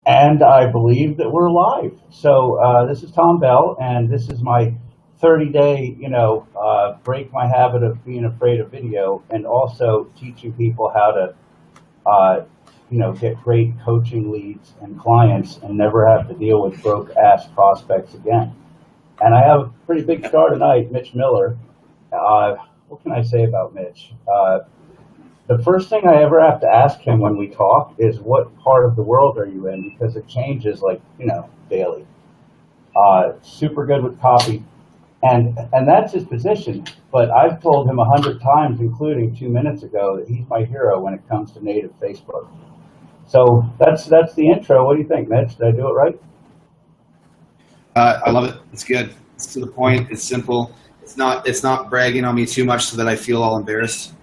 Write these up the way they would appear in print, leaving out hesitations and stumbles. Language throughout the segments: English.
And I believe that we're live. So this is Tom Bell, and this is my 30-day, break my habit of being afraid of video, and also teaching people how to, get great coaching leads and clients and never have to deal with broke-ass prospects again. And I have a pretty big star tonight, Mitch Miller. What can I say about Mitch? The first thing I ever have to ask him when we talk is, what part of the world are you in? Because it changes daily. Super good with copy. And that's his position. But I've told him 100 times, including 2 minutes ago, that he's my hero when it comes to native Facebook. So that's the intro. What do you think, Mitch? Did I do it right? I love it. It's good. It's to the point. It's simple. It's not bragging on me too much so that I feel all embarrassed.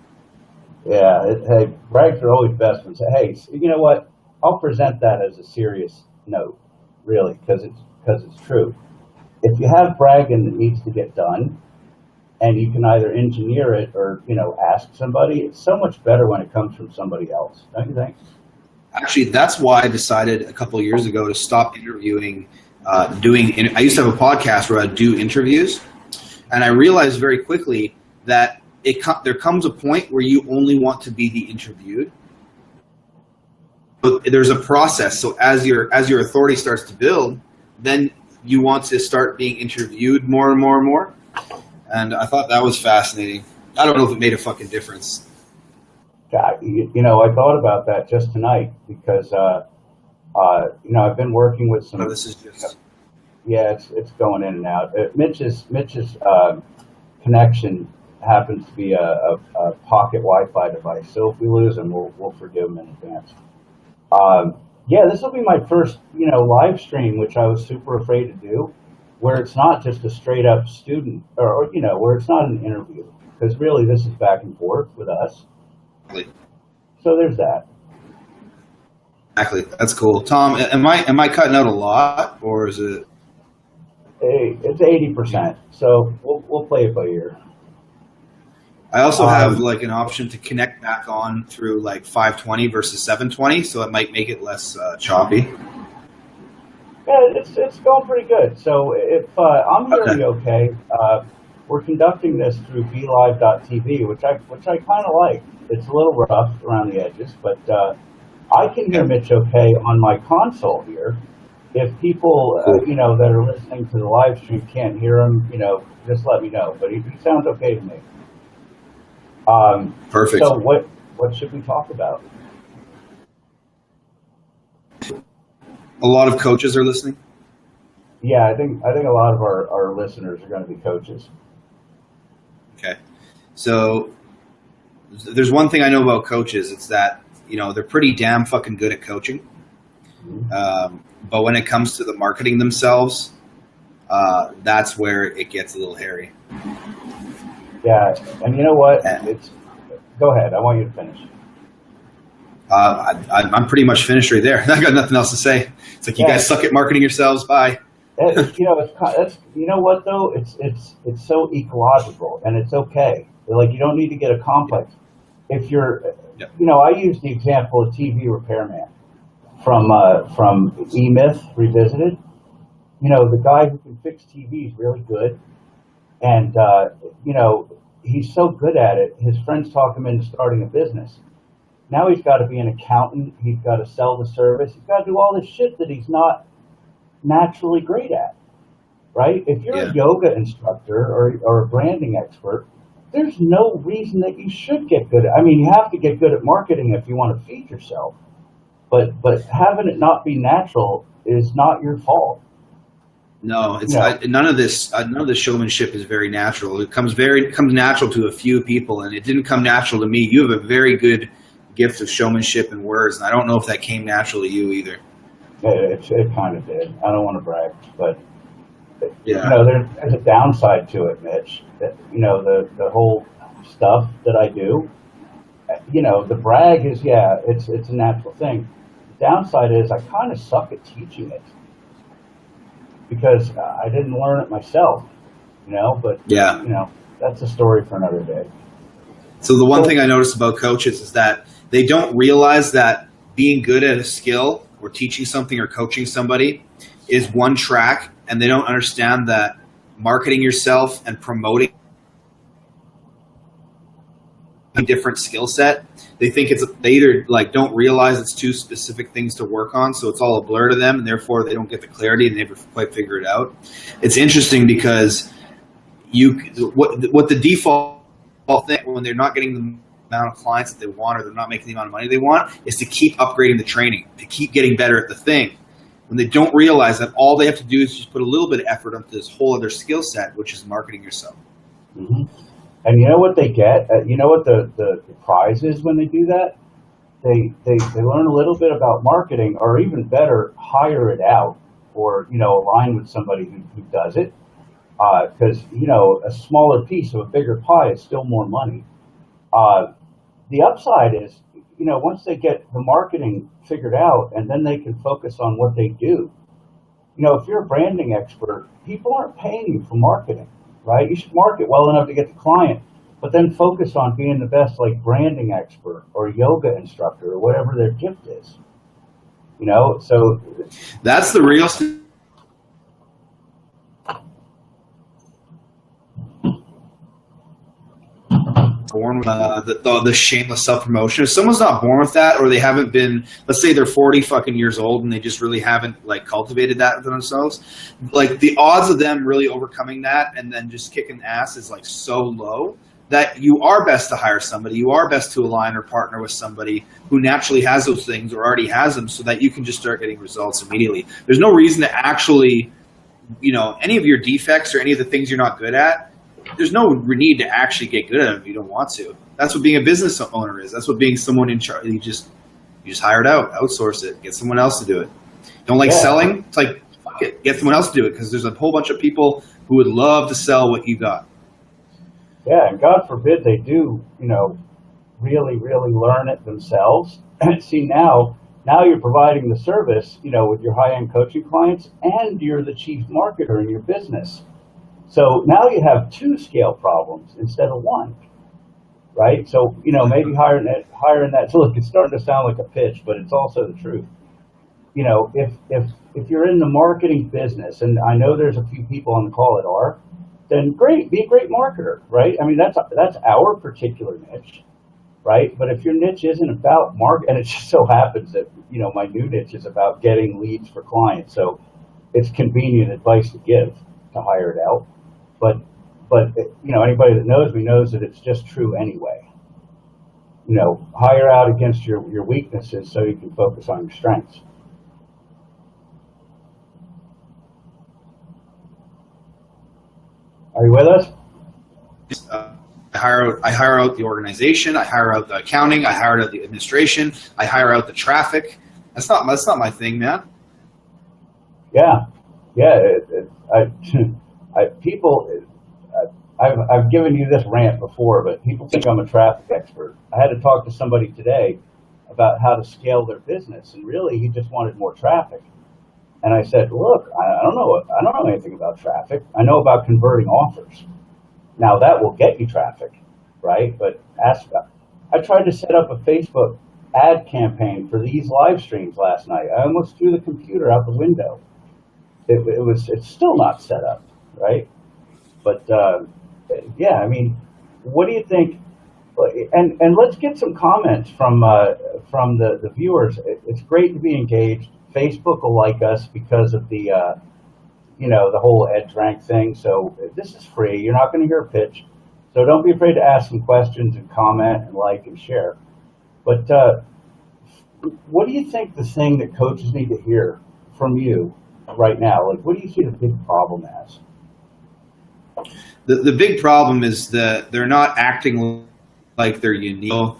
Yeah, hey, brags are always best when say, hey, you know what? I'll present that as a serious note, really, because it's true. If you have bragging that needs to get done, and you can either engineer it or ask somebody, it's so much better when it comes from somebody else, don't you think? Actually, that's why I decided a couple of years ago to stop interviewing. I used to have a podcast where I'd do interviews, and I realized very quickly that there comes a point where you only want to be the interviewed. But there's a process. So as your authority starts to build, then you want to start being interviewed more and more and more. And I thought that was fascinating. I don't know if it made a fucking difference. God, I thought about that just tonight because, I've been working with some. Oh, this is just. Yeah, it's going in and out. Mitch's connection happens to be a pocket Wi-Fi device, so if we lose him, we'll forgive him in advance. This will be my first, live stream, which I was super afraid to do, where it's not just a straight up student, or where it's not an interview, because really this is back and forth with us. Exactly. So there's that. Exactly. That's cool. Tom, am I cutting out a lot, or is it? Hey, it's 80%, so we'll play it by ear. I also have an option to connect back on through 520 versus 720, so it might make it less choppy. Yeah, it's going pretty good. So if I'm hearing you okay, we're conducting this through BeLive.tv, which I kind of like. It's a little rough around the edges, but I can hear Mitch okay on my console here. If people that are listening to the live stream can't hear him, just let me know. But he sounds okay to me. Perfect. So what should we talk about? A lot of coaches are listening. Yeah, I think a lot of our listeners are going to be coaches. Okay. So there's one thing I know about coaches. It's that, they're pretty damn fucking good at coaching. Mm-hmm. But when it comes to the marketing themselves, that's where it gets a little hairy. Yeah, and you know what? Go ahead. I want you to finish. I'm pretty much finished right there. I got nothing else to say. It's like, you guys suck at marketing yourselves. Bye. It's you know what though? It's so ecological, and it's okay. You don't need to get a complex. If you're, I use the example of TV repairman from E-Myth Revisited. The guy who can fix TV is really good. And, he's so good at it, his friends talk him into starting a business. Now he's got to be an accountant. He's got to sell the service. He's got to do all this shit that he's not naturally great at, right? If you're a yoga instructor or a branding expert, there's no reason that you should get good at it. I mean, you have to get good at marketing if you want to feed yourself. But having it not be natural is not your fault. No, it's none of this showmanship is very natural. It comes natural to a few people, and it didn't come natural to me. You have a very good gift of showmanship and words, and I don't know if that came natural to you either. It kind of did. I don't want to brag, but there's a downside to it, Mitch. The whole stuff that I do. The brag is it's a natural thing. The downside is I kind of suck at teaching it. Because I didn't learn it myself, but that's a story for another day. So the one thing I noticed about coaches is that they don't realize that being good at a skill or teaching something or coaching somebody is one track, and they don't understand that marketing yourself and promoting a different skill set. They think they either like don't realize it's two specific things to work on, so it's all a blur to them, and therefore they don't get the clarity and they never quite figure it out. It's interesting because what the default thing when they're not getting the amount of clients that they want, or they're not making the amount of money they want, is to keep upgrading the training, to keep getting better at the thing. When they don't realize that all they have to do is just put a little bit of effort into this whole other skill set, which is marketing yourself. Mm-hmm. And you know what they get? You know what the prize is when they do that? They learn a little bit about marketing, or even better, hire it out, or align with somebody who does it. Because a smaller piece of a bigger pie is still more money. The upside is, once they get the marketing figured out, and then they can focus on what they do. If you're a branding expert, people aren't paying you for marketing, right? You should market well enough to get the client, but then focus on being the best, like branding expert or yoga instructor or whatever their gift is. So that's the real. Born with the shameless self-promotion. If someone's not born with that, or they haven't been, let's say they're 40 fucking years old and they just really haven't like cultivated that within themselves, like the odds of them really overcoming that and then just kicking ass is like so low that you are best to hire somebody, you are best to align or partner with somebody who naturally has those things or already has them, so that you can just start getting results immediately. There's no reason to actually, any of your defects or any of the things you're not good at, there's no need to actually get good at them if you don't want to. That's what being a business owner is. That's what being someone in charge. You just hire it out, outsource it, get someone else to do it. Don't like selling? It's like, fuck it, get someone else to do it, because there's a whole bunch of people who would love to sell what you got. Yeah, and God forbid they do, really, really learn it themselves. See, now you're providing the service, with your high-end coaching clients, and you're the chief marketer in your business. So now you have two scale problems instead of one, right? So, maybe hiring that, so look, it's starting to sound like a pitch, but it's also the truth. If you're in the marketing business, and I know there's a few people on the call that are, then great, be a great marketer, right? I mean, that's our particular niche, right? But if your niche isn't about market, and it just so happens that, my new niche is about getting leads for clients. So it's convenient advice to give to hire it out. But anybody that knows me knows that it's just true anyway. Hire out against your weaknesses so you can focus on your strengths. Are you with us? I hire out the organization. I hire out the accounting. I hire out the administration. I hire out the traffic. That's not my thing, man. Yeah. I've given you this rant before, but people think I'm a traffic expert. I had to talk to somebody today about how to scale their business, and really he just wanted more traffic. And I said, look, I don't know anything about traffic. I know about converting offers. Now that will get you traffic, right? But I tried to set up a Facebook ad campaign for these live streams last night. I almost threw the computer out the window. It's still not set up, right? But yeah, I mean, what do you think? And let's get some comments from the viewers. It's great to be engaged. Facebook will like us because of the the whole edge rank thing. So this is free. You're not going to hear a pitch. So don't be afraid to ask some questions and comment and like and share. But what do you think the thing that coaches need to hear from you right now? Like, what do you see the big problem as? The big problem is that they're not acting like they're unique. So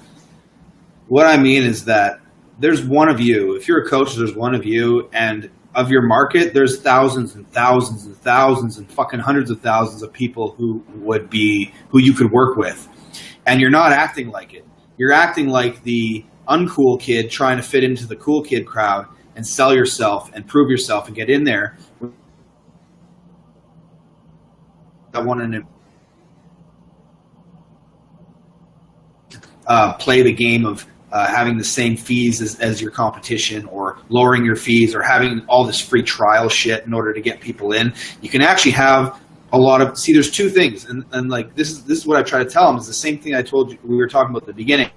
what I mean is that there's one of you. If you're a coach, there's one of you, and of your market, there's thousands and thousands and thousands and fucking hundreds of thousands of people who you could work with. And you're not acting like it. You're acting like the uncool kid trying to fit into the cool kid crowd and sell yourself and prove yourself and get in there. I want to play the game of having the same fees as your competition, or lowering your fees, or having all this free trial shit in order to get people in. You can actually have a lot of, see, there's two things, and like this is what I try to tell them, is the same thing I told you we were talking about at the beginning,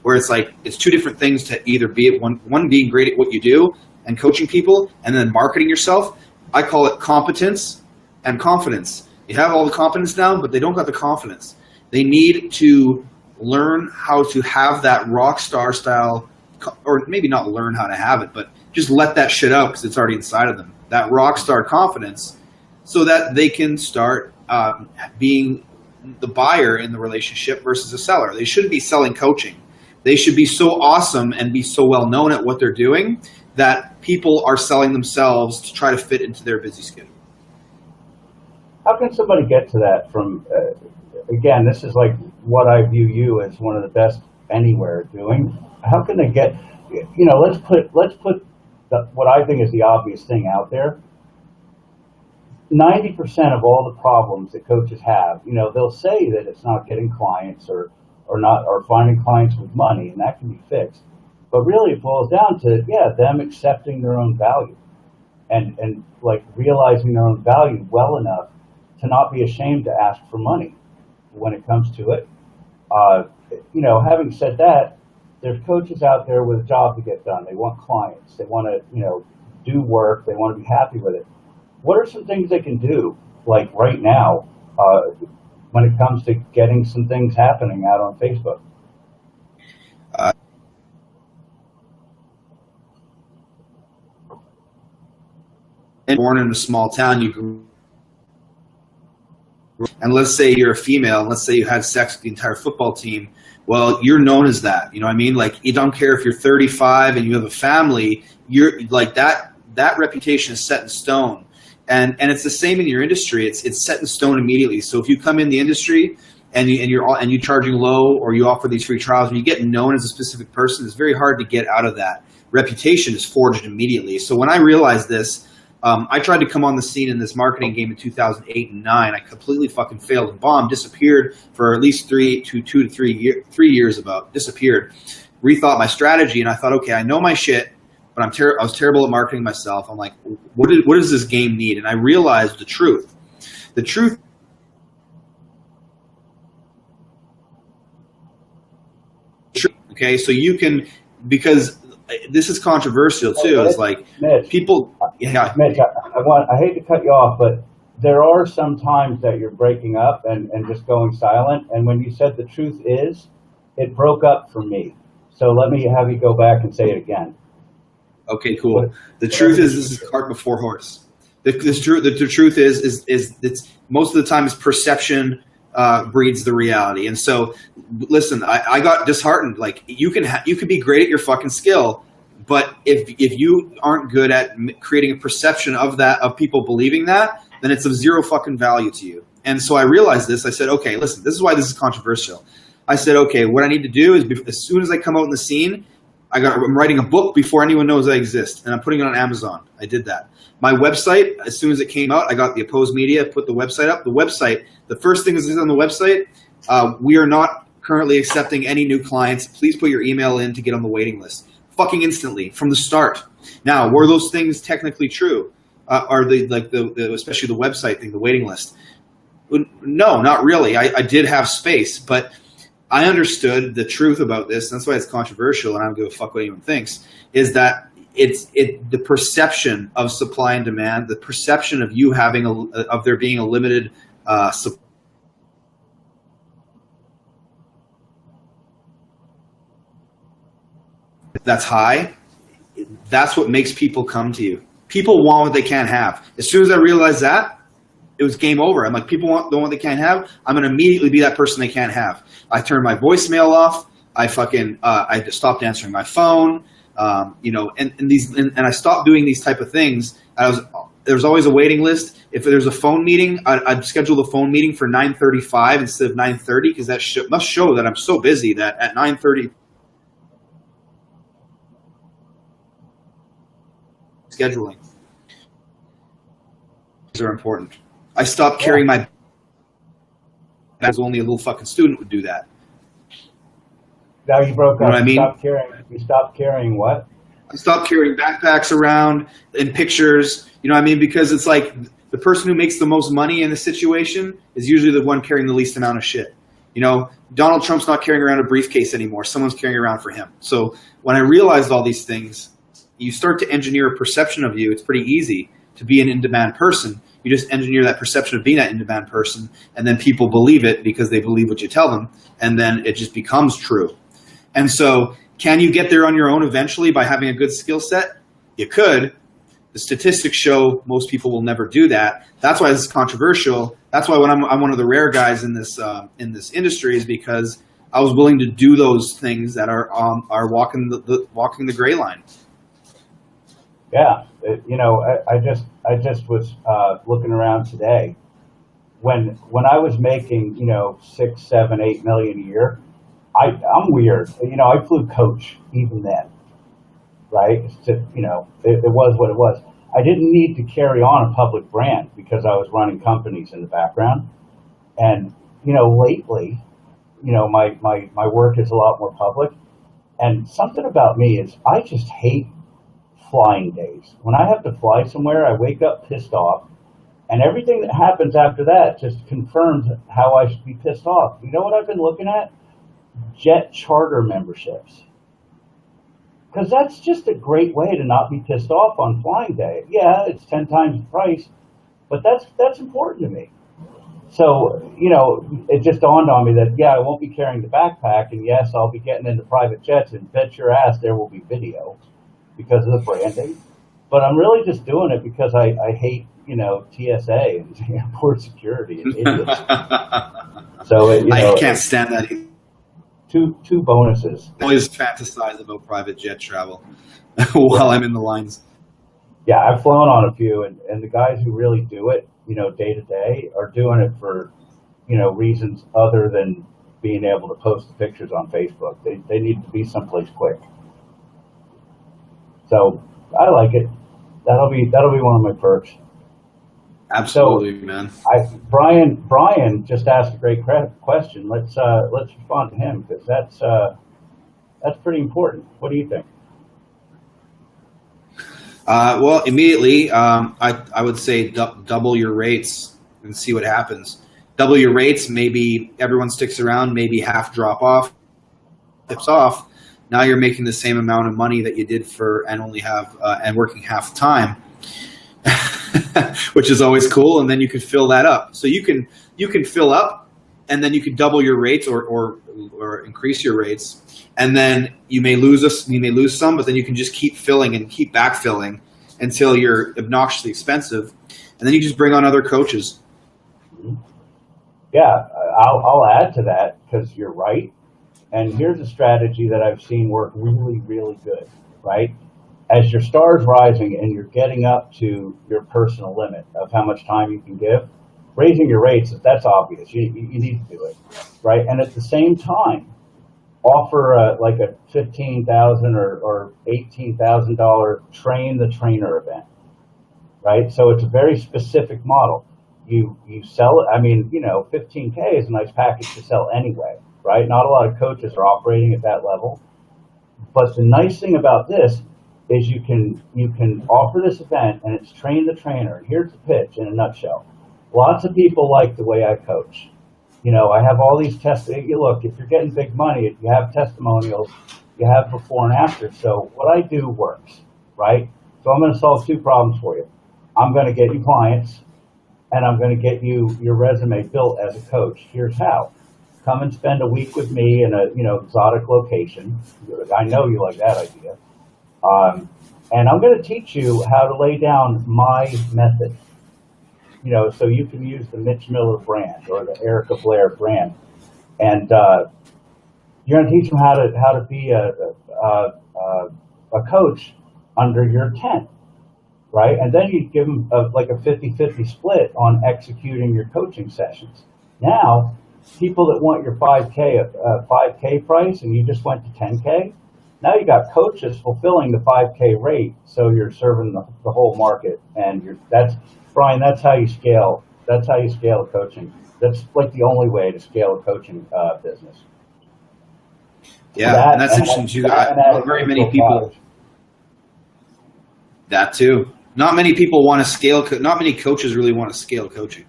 where it's like it's two different things to either be at one being great at what you do and coaching people, and then marketing yourself. I call it competence and confidence. You have all the competence down, but they don't got the confidence. They need to learn how to have that rock star style, or maybe not learn how to have it, but just let that shit out because it's already inside of them. That rock star confidence, so that they can start being the buyer in the relationship versus a seller. They shouldn't be selling coaching. They should be so awesome and be so well known at what they're doing that people are selling themselves to try to fit into their busy schedule. How can somebody get to that from, again, this is like what I view you as one of the best anywhere doing. How can they get, let's put what I think is the obvious thing out there. 90% of all the problems that coaches have, they'll say that it's not getting clients or finding clients with money, and that can be fixed. But really it boils down to, them accepting their own value and like realizing their own value well enough to not be ashamed to ask for money when it comes to it. Having said that, there's coaches out there with a job to get done. They want clients. They want to, do work. They want to be happy with it. What are some things they can do, like right now, when it comes to getting some things happening out on Facebook? Born in a small town, you grew, and let's say you're a female, and let's say you had sex with the entire football team. Well, you're known as that. You know what I mean? Like, you don't care if you're 35 and you have a family. You're like that. That reputation is set in stone. And it's the same in your industry. It's set in stone immediately. So if you come in the industry and you're charging low, or you offer these free trials, and you get known as a specific person, it's very hard to get out of that. Reputation is forged immediately. So when I realized this, I tried to come on the scene in this marketing game in 2008 and 9. I completely fucking failed and bombed, disappeared for at least 3 to 3 years about, disappeared. Rethought my strategy, and I thought, okay, I know my shit, but I was terrible at marketing myself. I'm like, what does this game need? And I realized the truth. The truth. Okay, so you can, because this is controversial too. It's like, Mitch, people. Yeah, Mitch, I hate to cut you off, but there are some times that you're breaking up and just going silent. And when you said the truth is, it broke up for me. So let me have you go back and say it again. Okay, cool. The truth is, this is cart before horse. The truth is it's most of the time is perception breeds the reality. And so, listen, I got disheartened. Like, you can be great at your fucking skill, but if you aren't good at creating a perception of people believing that, then it's of zero fucking value to you. And so I realized this. I said, okay, listen, this is why this is controversial. I said, okay, what I need to do is, as soon as I come out in the scene, I'm writing a book before anyone knows I exist, and I'm putting it on Amazon. I did that. My website, as soon as it came out, I got the opposed media, put the website up. The website, the first thing that is on the website, we are not currently accepting any new clients. Please put your email in to get on the waiting list. Fucking instantly, from the start. Now, were those things technically true? Are they like especially the website thing, the waiting list? No, not really. I did have space, but I understood the truth about this, and that's why it's controversial, and I don't give a fuck what anyone thinks, is that it's the perception of supply and demand, the perception of you having of there being a limited supply. That's high. That's what makes people come to you. People want what they can't have. As soon as I realized that, it was game over. I'm like, people want what they can't have. I'm going to immediately be that person they can't have. I turned my voicemail off. I stopped answering my phone. And I stopped doing these type of things. There's always a waiting list. If there's a phone meeting, I'd schedule the phone meeting for 9:35 instead of 9:30, because that must show that I'm so busy that at 9:30 scheduling are important. I stopped carrying my bags. Only a little fucking student would do that. Now you broke You know up. what I mean? You stopped carrying what? I stopped carrying backpacks around and pictures. You know what I mean? Because it's like the person who makes the most money in the situation is usually the one carrying the least amount of shit. You know, Donald Trump's not carrying around a briefcase anymore. Someone's carrying around for him. So when I realized all these things, you start to engineer a perception of you. It's pretty easy to be an in-demand person. You just engineer that perception of being that in-demand person, and then people believe it because they believe what you tell them, and then it just becomes true. And so can you get there on your own eventually by having a good skill set? You could. The statistics show most people will never do that. That's why this is controversial. That's why when I'm one of the rare guys in this industry, is because I was willing to do those things that are walking the gray line. Yeah, I just was looking around today. When I was making 6, 7, 8 million a year, I'm weird. I flew coach even then, right? It's just, it was what it was. I didn't need to carry on a public brand because I was running companies in the background. And, lately, my work is a lot more public. And something about me is I just hate flying days. When I have to fly somewhere, I wake up pissed off. And everything that happens after that just confirms how I should be pissed off. You know what I've been looking at? Jet charter memberships. Because that's just a great way to not be pissed off on flying day. Yeah, it's 10 times the price, but that's important to me. So, it just dawned on me that, I won't be carrying the backpack, and yes, I'll be getting into private jets, and bet your ass there will be video because of the branding. But I'm really just doing it because I hate, TSA and airport security and idiots. So, I can't stand that either. Two bonuses. I always fantasize about private jet travel while I'm in the lines. Yeah, I've flown on a few, and the guys who really do it, day to day, are doing it for, reasons other than being able to post the pictures on Facebook. They need to be someplace quick. So I like it. That'll be one of my perks. Absolutely, man. Brian just asked a great question. Let's respond to him because that's pretty important. What do you think? Well, immediately, I would say double your rates and see what happens. Double your rates, maybe everyone sticks around, maybe half drop off, tips off. Now you're making the same amount of money that you did and only have and working half the time. Which is always cool, and then you can fill that up. So you can fill up, and then you can double your rates or increase your rates, and then you may lose some, but then you can just keep filling and keep backfilling until you're obnoxiously expensive, and then you just bring on other coaches. Yeah, I'll add to that because you're right. And here's a strategy that I've seen work really, really good, right? As your star's rising and you're getting up to your personal limit of how much time you can give, raising your rates, that's obvious. You need to do it, right? And at the same time, offer a $15,000 or $18,000 train the trainer event, right? So it's a very specific model. You sell it. I mean, 15K is a nice package to sell anyway, right? Not a lot of coaches are operating at that level. But the nice thing about this is you can offer this event and it's train the trainer. And here's the pitch in a nutshell. Lots of people like the way I coach. I have all these look, if you're getting big money, you have testimonials, you have before and after. So what I do works, right? So I'm going to solve two problems for you. I'm going to get you clients, and I'm going to get you your resume built as a coach. Here's how. Come and spend a week with me in a exotic location. I know you like that idea. And I'm going to teach you how to lay down my method. So you can use the Mitch Miller brand or the Erica Blair brand, and you're going to teach them how to be a coach under your tent, right? And then you give them a 50-50 split on executing your coaching sessions. Now, people that want your 5K price and you just went to 10K, now you got coaches fulfilling the 5K rate, so you're serving the whole market, and Brian, that's how you scale. That's how you scale coaching. That's the only way to scale a coaching business. Yeah, and that's interesting too. Not very many people. That too. Not many people want to scale. Not many coaches really want to scale coaching.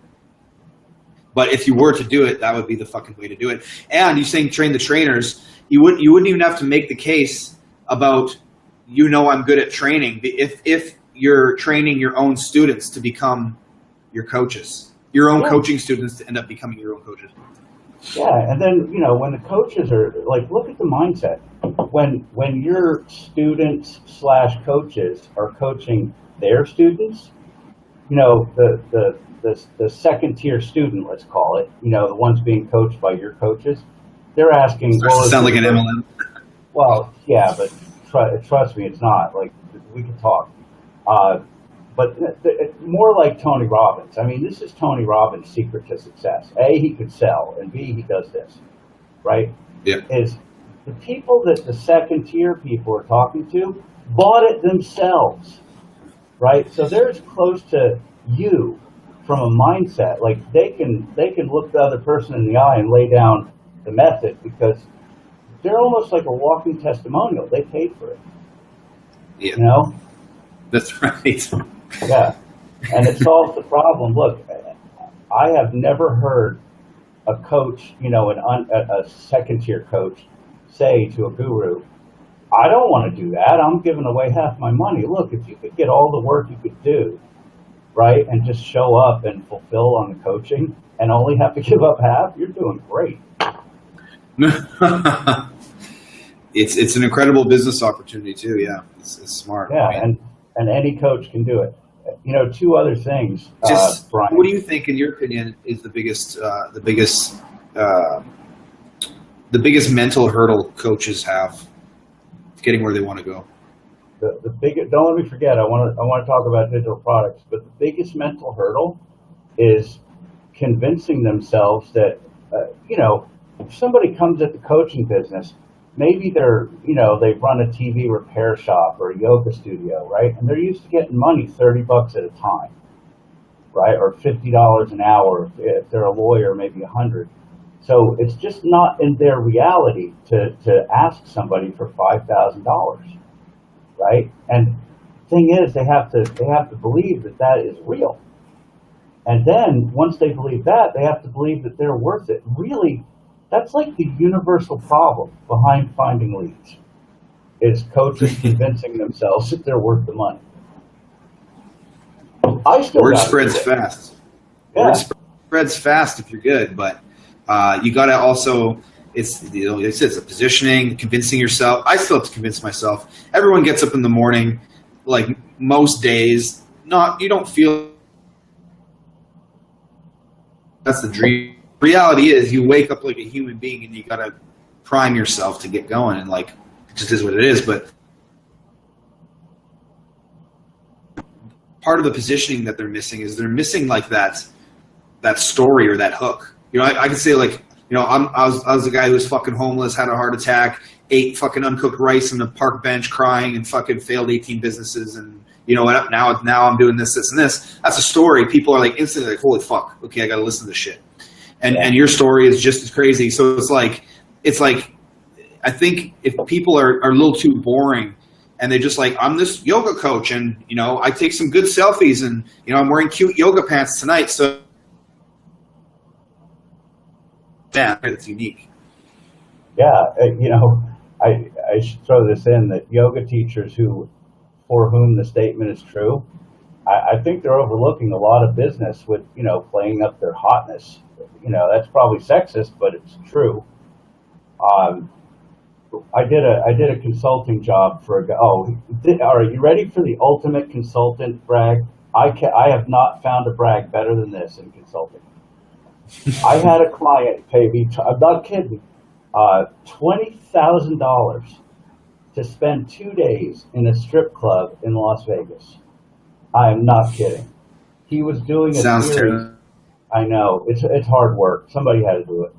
But if you were to do it, that would be the fucking way to do it. And you saying train the trainers, you wouldn't even have to make the case about, I'm good at training. If you're training your own students to become your coaches, your own coaching students to end up becoming your own coaches. Yeah, and then, when the coaches are, look at the mindset. When your students/coaches are coaching their students, the second tier student, let's call it, the ones being coached by your coaches, they're asking, sound like an MLM. Well, yeah, but trust me, it's not. We can talk. But more like Tony Robbins. I mean, this is Tony Robbins' secret to success. A, he could sell, and B, he does this, right? Yeah. Is the people that the second tier people are talking to bought it themselves, right? So they're as close to you from a mindset. They can look the other person in the eye and lay down the method because they're almost like a walking testimonial. They paid for it. Yeah. That's right. Yeah, and it solves the problem. Look, I have never heard a coach, a second-tier coach, say to a guru, I don't want to do that. I'm giving away half my money. Look, if you could get all the work you could do, right, and just show up and fulfill on the coaching and only have to give up half, you're doing great. It's an incredible business opportunity, too, yeah. It's smart. Yeah, and any coach can do it. Two other things. Brian. What do you think, in your opinion, is the biggest mental hurdle coaches have getting where they want to go? The biggest. Don't let me forget. I want to talk about digital products, but the biggest mental hurdle is convincing themselves that if somebody comes at the coaching business. Maybe they run a TV repair shop or a yoga studio, right? And they're used to getting money $30 at a time, right? Or $50 an hour if they're a lawyer, maybe $100. So it's just not in their reality to ask somebody for $5,000, right? And the thing is, they have to believe that is real. And then once they believe that, they have to believe that they're worth it. Really. That's like the universal problem behind finding leads, is coaches convincing themselves that they're worth the money. Word spreads fast. Yeah. Word spreads fast if you're good, but you got to also, it's a positioning, convincing yourself. I still have to convince myself. Everyone gets up in the morning, like most days, you don't feel that's the dream. Reality is you wake up like a human being and you got to prime yourself to get going, and it just is what it is. But part of the positioning that they're missing is they're missing that story or that hook. I can say I was a guy who was fucking homeless, had a heart attack, ate fucking uncooked rice on a park bench crying, and fucking failed 18 businesses, and now I'm doing this and this. That's a story. People are instantly holy fuck, okay, I got to listen to this shit. And your story is just as crazy. So it's like I think if people are a little too boring and they just I'm this yoga coach and I take some good selfies and I'm wearing cute yoga pants tonight. So yeah, it's unique. Yeah, I should throw this in that yoga teachers for whom the statement is true, I think they're overlooking a lot of business with playing up their hotness. That's probably sexist, but it's true. I did a consulting job for a guy. Are you ready for the ultimate consultant brag? I have not found a brag better than this in consulting. I had a client pay me, I'm not kidding, $20,000 to spend 2 days in a strip club in Las Vegas. I am not kidding. He was doing a Sounds series. terrible. I know, it's hard work. Somebody had to do it.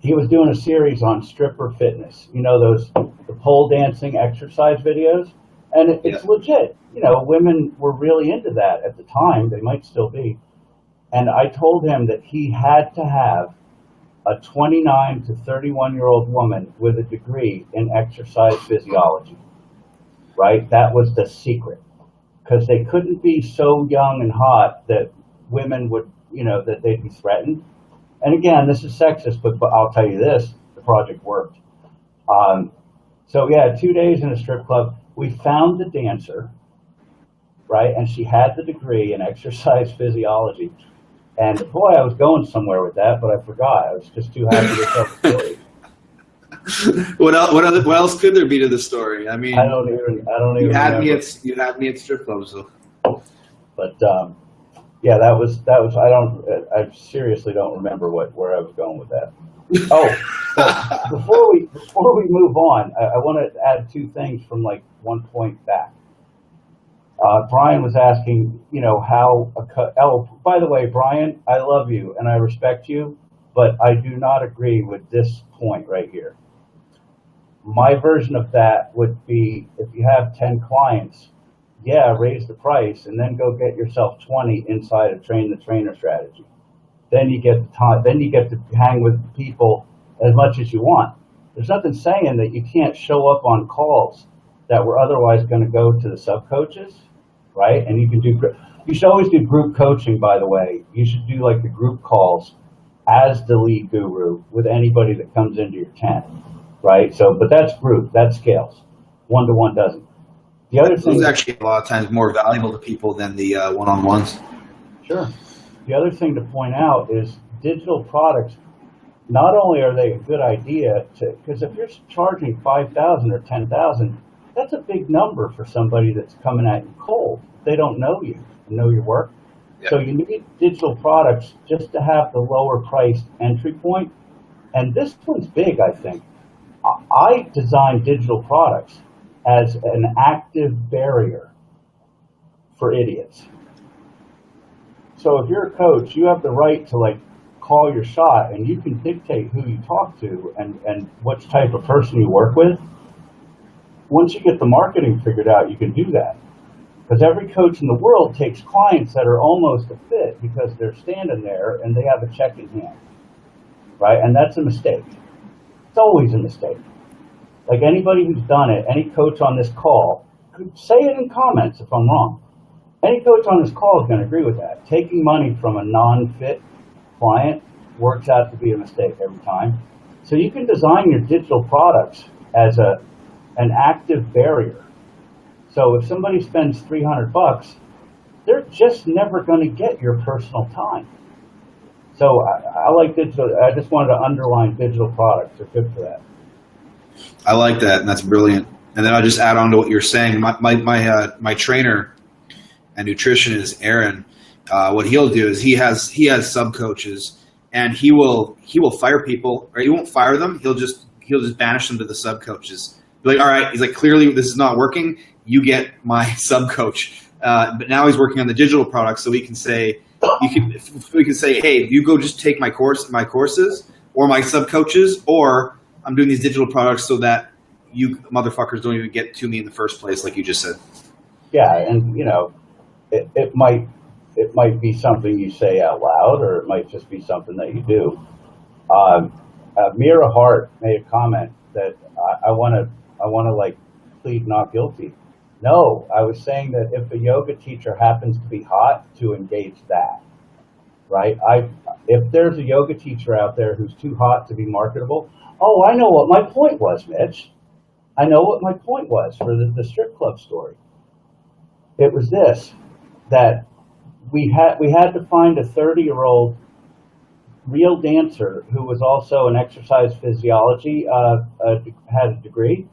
He was doing a series on stripper fitness. The pole dancing exercise videos, and it's legit. Women were really into that at the time. They might still be. And I told him that he had to have a 29 to 31-year-old woman with a degree in exercise physiology, right? That was the secret, because they couldn't be so young and hot that women would, that they'd be threatened. And again, this is sexist, but I'll tell you this, the project worked. So yeah, 2 days in a strip club, we found the dancer, right? And she had the degree in exercise physiology. And boy, I was going somewhere with that, but I forgot. I was just too happy to tell the story. What else could there be to the story? I mean, I don't even. You had remember. me at strip clubs, so. But yeah, that was. I seriously don't remember where I was going with that. Oh, so before we move on, I want to add two things from like one point back. Brian was asking, how by the way, Brian, I love you and I respect you, but I do not agree with this point right here. My version of that would be, if you have 10 clients, yeah, raise the price and then go get yourself 20 inside a train the trainer strategy. Then you get the time, then you get to hang with people as much as you want. There's nothing saying that you can't show up on calls that were otherwise going to go to the sub coaches, right? And you should always do group coaching, by the way. You should do like the group calls as the lead guru with anybody that comes into your tent, right? So, but that's group, that scales. One-to-one doesn't. The other thing is actually a lot of times more valuable to people than the one-on-ones. Sure. The other thing to point out is digital products. Not only are they a good idea because if you're charging $5,000 or $10,000, that's a big number for somebody that's coming at you cold. They don't know you, know your work. Yep. So you need digital products just to have the lower priced entry point. And this one's big, I think. I designed digital products as an active barrier for idiots. So if you're a coach, you have the right to like call your shot, and you can dictate who you talk to and what type of person you work with. Once you get the marketing figured out, you can do that. Because every coach in the world takes clients that are almost a fit because they're standing there and they have a check in hand, right? And that's a mistake. It's always a mistake. Like anybody who's done it, any coach on this call, could say it in comments if I'm wrong. Any coach on this call is going to agree with that. Taking money from a non-fit client works out to be a mistake every time. So you can design your digital products as an active barrier. So if somebody spends $300, they're just never going to get your personal time. So I like digital. I just wanted to underline digital products. They're good for that. I like that, and that's brilliant. And then I'll just add on to what you're saying. My trainer and nutritionist Aaron, what he'll do is he has sub coaches, and he will fire people, or he won't fire them. He'll just banish them to the sub coaches. Be like, all right, he's like, clearly this is not working. You get my sub coach. But now he's working on the digital products, so we can say, hey, you go just take my courses, or my sub coaches, or I'm doing these digital products so that you motherfuckers don't even get to me in the first place, like you just said. Yeah, and it might be something you say out loud, or it might just be something that you do. Meera Heart made a comment that I want to like plead not guilty. No, I was saying that if a yoga teacher happens to be hot, to engage that, right? If there's a yoga teacher out there who's too hot to be marketable, oh, I know what my point was, Mitch. I know what my point was for the strip club story. It was this, that we had to find a 30-year-old real dancer who was also an exercise physiology, had a degree,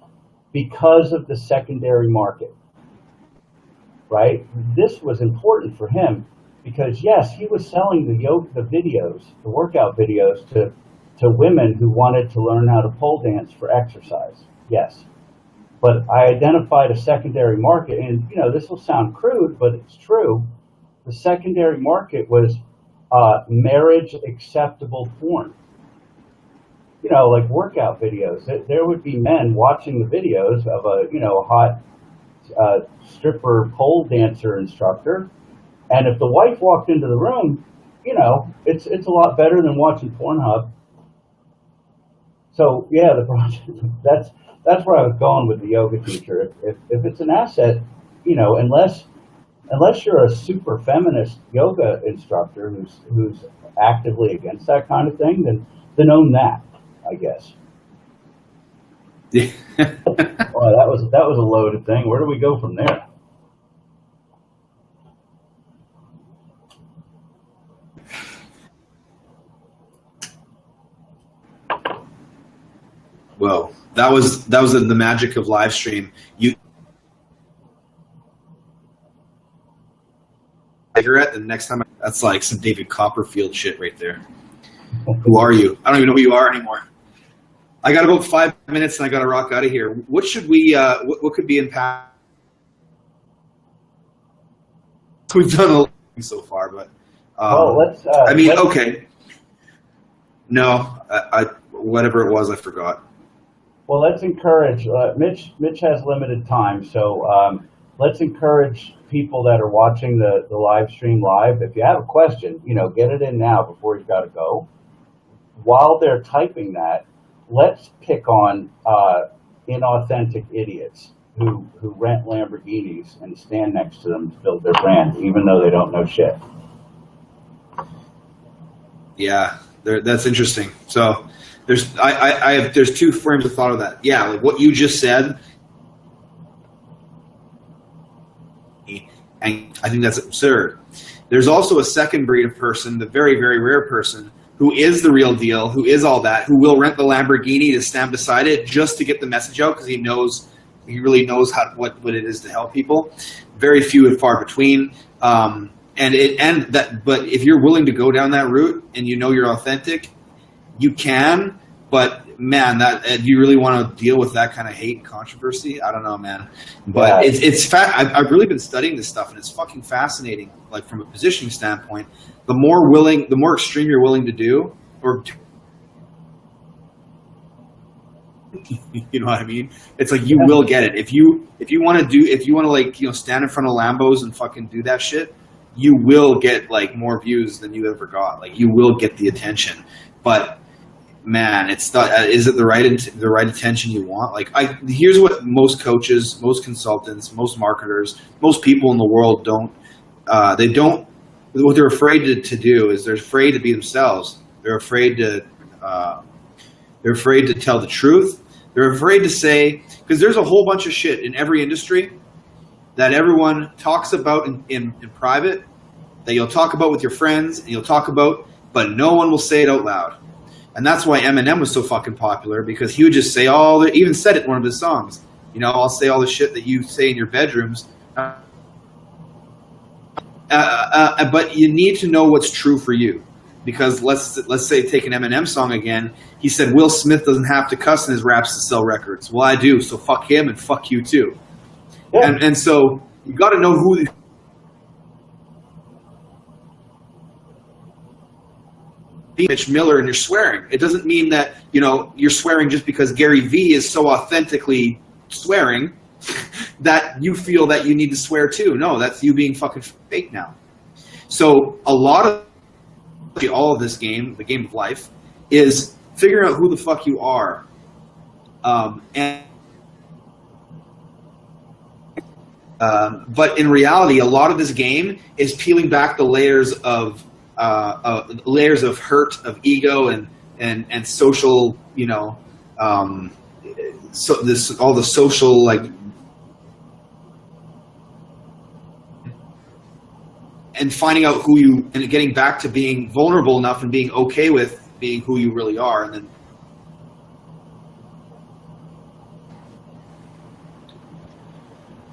because of the secondary market, right? This was important for him because, yes, he was selling the videos, the workout videos to women who wanted to learn how to pole dance for exercise, yes. But I identified a secondary market, and this will sound crude, but it's true. The secondary market was marriage acceptable porn. Like workout videos. There would be men watching the videos of a hot stripper pole dancer instructor, and if the wife walked into the room, it's a lot better than watching Pornhub. So yeah, the project, that's where I was going with the yoga teacher. If it's an asset, unless you're a super feminist yoga instructor who's actively against that kind of thing, then own that, I guess. Yeah. Well, that was a loaded thing. Where do we go from there? Well, that was the magic of live stream. You cigarette, and next time that's like some David Copperfield shit right there. Who are you? I don't even know who you are anymore. I got about 5 minutes and I got to rock out of here. What should we? What could be in past? We've done a lot so far, but let's. I mean, okay. No, I whatever it was, I forgot. Well, let's encourage. Mitch has limited time, so let's encourage people that are watching the live stream live. If you have a question, get it in now before you've got to go. While they're typing that, let's pick on inauthentic idiots who rent Lamborghinis and stand next to them to build their brand, even though they don't know shit. Yeah, that's interesting. So there's two frames of thought of that. Yeah, like what you just said, and I think that's absurd. There's also a second breed of person, the very, very rare person, who is the real deal, who is all that, who will rent the Lamborghini to stand beside it just to get the message out because he really knows what it is to help people. Very few and far between. But if you're willing to go down that route and you're authentic, you can. But man, do you really want to deal with that kind of hate and controversy? I don't know, man. But yeah. I've really been studying this stuff, and it's fucking fascinating. Like from a positioning standpoint, the more extreme you're willing to do, or you know what I mean? It's like you will get it if you want to stand in front of Lambos and fucking do that shit. You will get like more views than you ever got. Like you will get the attention, but man, is it the right attention you want? Like here's what most coaches, most consultants, most marketers, most people in the world don't. What they're afraid to do is they're afraid to be themselves. They're afraid to tell the truth. They're afraid to say, because there's a whole bunch of shit in every industry that everyone talks about in private, that you'll talk about with your friends, and you'll talk about, but no one will say it out loud. And that's why Eminem was so fucking popular, because he would just say even said it in one of his songs. I'll say all the shit that you say in your bedrooms. But you need to know what's true for you. Because let's say take an Eminem song again. He said Will Smith doesn't have to cuss in his raps to sell records. Well, I do, so fuck him and fuck you too. Yeah. And so you got to know who. Mitch Miller and you're swearing. It doesn't mean that you're swearing just because Gary Vee is so authentically swearing that you feel that you need to swear too. No, that's you being fucking fake now. So a lot of all of this game, the game of life, is figuring out who the fuck you are. But in reality, a lot of this game is peeling back the layers of hurt, of ego, and social, so this all the social and finding out who you, and getting back to being vulnerable enough and being okay with being who you really are, and then.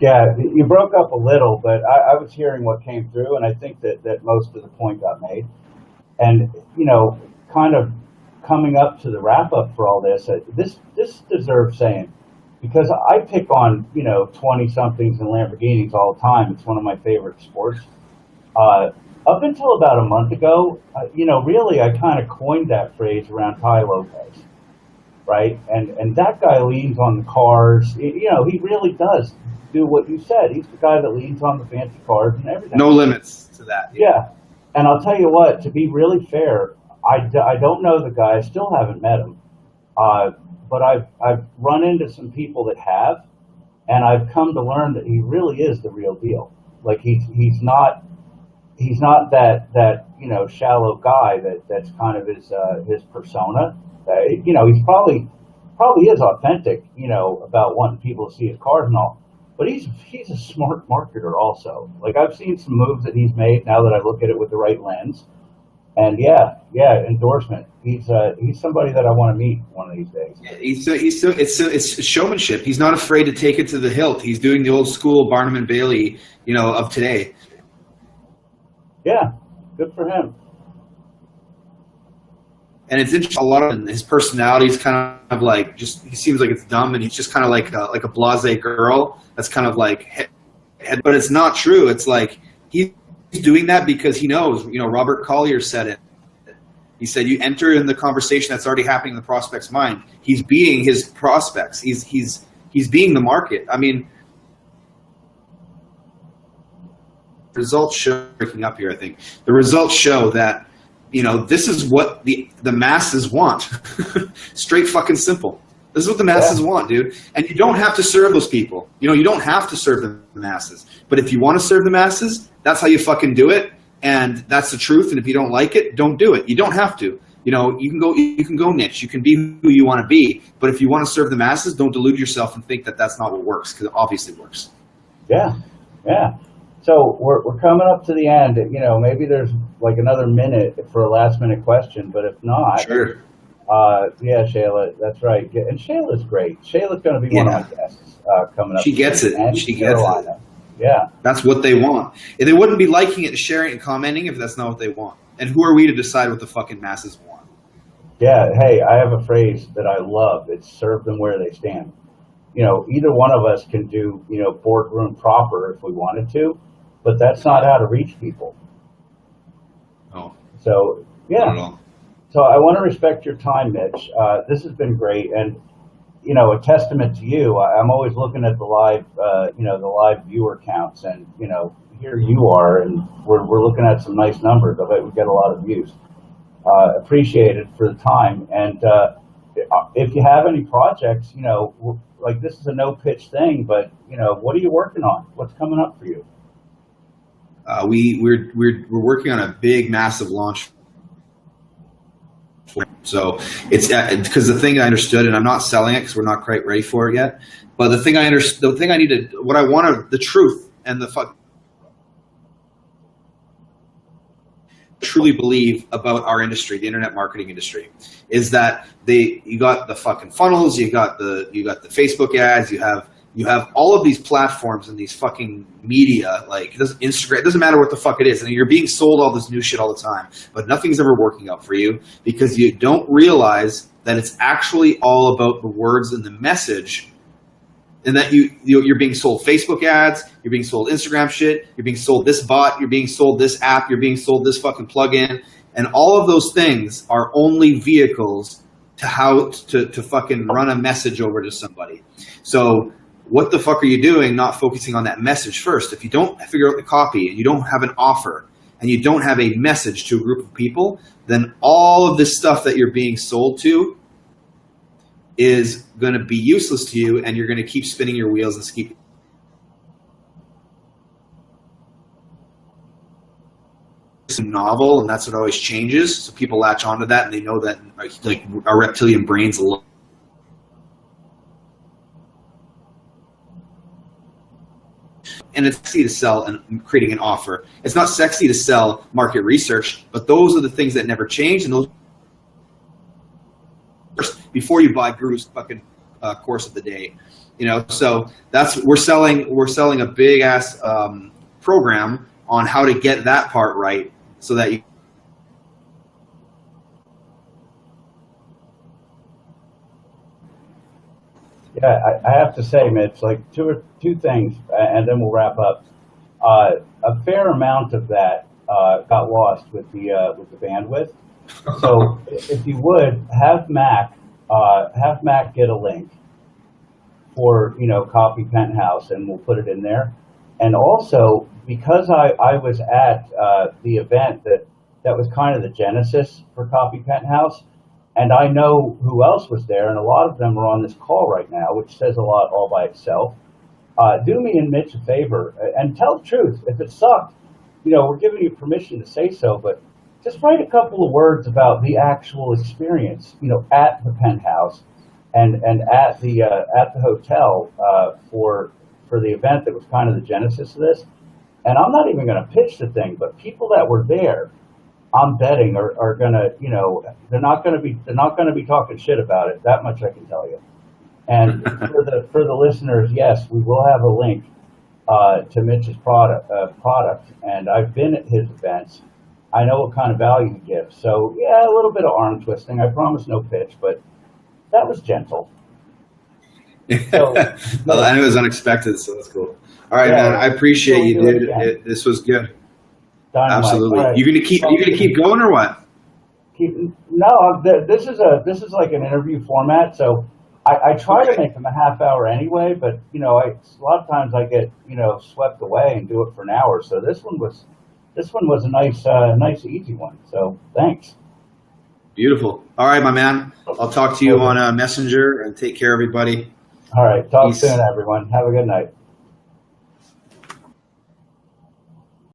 Yeah, you broke up a little, but I was hearing what came through, and I think that most of the point got made. And, kind of coming up to the wrap-up for all this, this deserves saying, because I pick on, 20-somethings and Lamborghinis all the time. It's one of my favorite sports. Up until about a month ago, really I kind of coined that phrase around Tai Lopez, right? And that guy leans on the cars. He really does do what you said. He's the guy that leans on the fancy cars and everything. No limits to that. Yeah. And I'll tell you what, to be really fair, I don't know the guy. I still haven't met him. But I've run into some people that have, and I've come to learn that he really is the real deal. Like he's not that shallow guy that's kind of his persona. He's probably is authentic, about wanting people to see his cars and all. But he's a smart marketer also. Like I've seen some moves that he's made now that I look at it with the right lens. And yeah, endorsement. He's somebody that I want to meet one of these days. It's showmanship. He's not afraid to take it to the hilt. He's doing the old school Barnum and Bailey, of today. Yeah, good for him. And it's interesting. A lot of his personality is kind of like he seems like it's dumb, and he's just kind of like a blasé girl. That's kind of like, but it's not true. It's like he's doing that because he knows. Robert Collier said it. He said you enter in the conversation that's already happening in the prospect's mind. He's beating his prospects. He's being the market. I mean, results show breaking up here. I think the results show that. This is what the masses want. Straight fucking simple. This is what the masses want, dude. And you don't have to serve those people. You don't have to serve the masses. But if you want to serve the masses, that's how you fucking do it. And that's the truth. And if you don't like it, don't do it. You don't have to. You can go niche. You can be who you want to be. But if you want to serve the masses, don't delude yourself and think that that's not what works, because it obviously works. Yeah. So we're coming up to the end. Maybe there's like another minute for a last minute question, but if not, sure. Yeah, Shayla, that's right. And Shayla's great. Shayla's going to be one of my guests coming up. She gets it. She gets it. Yeah, that's what they want. And they wouldn't be liking it and sharing it and commenting if that's not what they want. And who are we to decide what the fucking masses want? Yeah. Hey, I have a phrase that I love. It's serve them where they stand. Either one of us can do boardroom proper if we wanted to. But that's not how to reach people. Oh. So, yeah. So I want to respect your time, Mitch. This has been great. And, a testament to you. I'm always looking at the live, the live viewer counts. And, here you are. And we're looking at some nice numbers. I bet we get a lot of views. Appreciate it for the time. And if you have any projects, like this is a no-pitch thing. But, what are you working on? What's coming up for you? We're working on a big, massive launch. So it's because the thing I understood, and I'm not selling it because we're not quite ready for it yet. But the thing I understood, the thing I needed, what I wanted, the truth and truly believe about our industry, the internet marketing industry, is that you got the fucking funnels, you got the Facebook ads, you have all of these platforms and these fucking media, like Instagram, it doesn't matter what the fuck it is. And you're being sold all this new shit all the time, but nothing's ever working out for you because you don't realize that it's actually all about the words and the message, and that you're being sold Facebook ads, you're being sold Instagram shit, you're being sold this bot, you're being sold this app, you're being sold this fucking plugin. And all of those things are only vehicles to how to fucking run a message over to somebody. So what the fuck are you doing not focusing on that message first? If you don't figure out the copy and you don't have an offer and you don't have a message to a group of people, then all of this stuff that you're being sold to is going to be useless to you, and you're going to keep spinning your wheels and keep novel, and that's what always changes. So people latch onto that, and they know that like our reptilian brains and it's sexy to sell and creating an offer. It's not sexy to sell market research, but those are the things that never change. And those before you buy Guru's fucking course of the day, So we're selling a big ass program on how to get that part right, so that you. Yeah, I have to say, Mitch, like two things, and then we'll wrap up. A fair amount of that got lost with the bandwidth. So if you would have Mac get a link for Copy Penthouse, and we'll put it in there. And also because I was at the event that was kind of the genesis for Copy Penthouse. And I know who else was there, and a lot of them are on this call right now, which says a lot all by itself. Do me and Mitch a favor and tell the truth. If it sucked, we're giving you permission to say so, but just write a couple of words about the actual experience, at the penthouse and at the hotel for the event that was kind of the genesis of this. And I'm not even going to pitch the thing, but people that were there, I'm betting are going to, they're not going to be talking shit about it. That much I can tell you. And for the listeners, yes, we will have a link to Mitch's product, and I've been at his events. I know what kind of value he gives. So yeah, a little bit of arm twisting. I promise no pitch, but that was gentle. So, well, I knew it was unexpected, so that's cool. All right, man. I appreciate you, dude. This was good. Dynamite. Absolutely. Right. You gonna keep going or what? No. This is like an interview format, so I try to make them a half hour anyway. But a lot of times I get swept away and do it for an hour. So this one was a nice easy one. So thanks. Beautiful. All right, my man. I'll talk to you on Messenger, and take care, everybody. All right. Talk Peace. soon, everyone. Have a good night.